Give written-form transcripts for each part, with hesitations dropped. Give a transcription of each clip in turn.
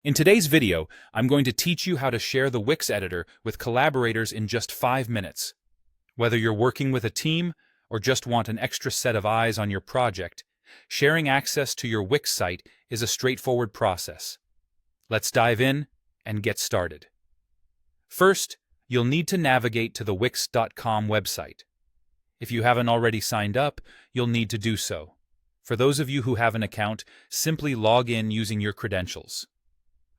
In today's video, I'm going to teach you how to share the Wix editor with collaborators in just 5 minutes. Whether you're working with a team or just want an extra set of eyes on your project, sharing access to your Wix site is a straightforward process. Let's dive in and get started. First, you'll need to navigate to the Wix.com website. If you haven't already signed up, you'll need to do so. For those of you who have an account, simply log in using your credentials.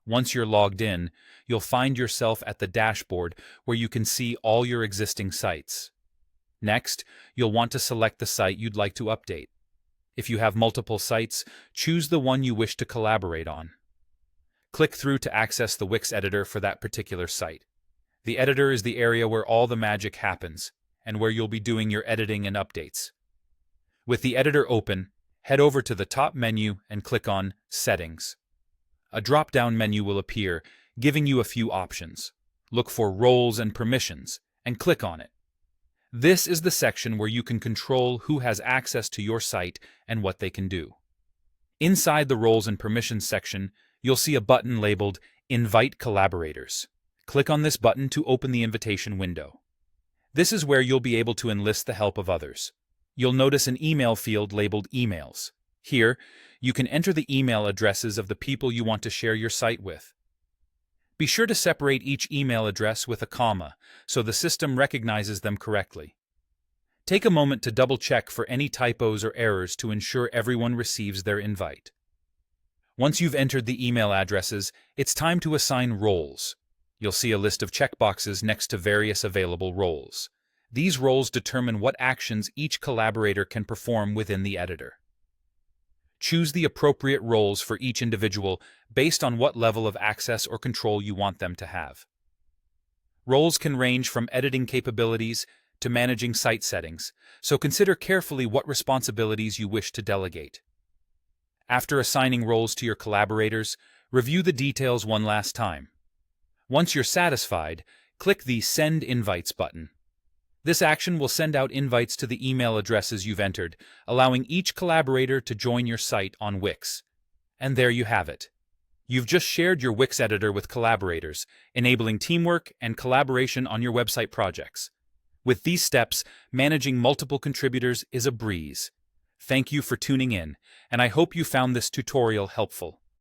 Once you're logged in, you'll find yourself at the dashboard where you can see all your existing sites. Next, you'll want to select the site you'd like to update. If you have multiple sites, choose the one you wish to collaborate on. Click through to access the Wix editor for that particular site. The editor is the area where all the magic happens, and where you'll be doing your editing and updates. With the editor open, head over to the top menu and click on Settings. A drop-down menu will appear, giving you a few options. Look for Roles and Permissions, and click on it. This is the section where you can control who has access to your site and what they can do. Inside the Roles and Permissions section, you'll see a button labeled Invite Collaborators. Click on this button to open the invitation window. This is where you'll be able to enlist the help of others. You'll notice an email field labeled Emails. Here, you can enter the email addresses of the people you want to share your site with. Be sure to separate each email address with a comma, so the system recognizes them correctly. Take a moment to double-check for any typos or errors to ensure everyone receives their invite. Once you've entered the email addresses, it's time to assign roles. You'll see a list of checkboxes next to various available roles. These roles determine what actions each collaborator can perform within the editor. Choose the appropriate roles for each individual based on what level of access or control you want them to have. Roles can range from editing capabilities to managing site settings, so consider carefully what responsibilities you wish to delegate. After assigning roles to your collaborators, review the details one last time. Once you're satisfied, click the Send Invites button. This action will send out invites to the email addresses you've entered, allowing each collaborator to join your site on Wix. And there you have it. You've just shared your Wix editor with collaborators, enabling teamwork and collaboration on your website projects. With these steps, managing multiple contributors is a breeze. Thank you for tuning in, and I hope you found this tutorial helpful.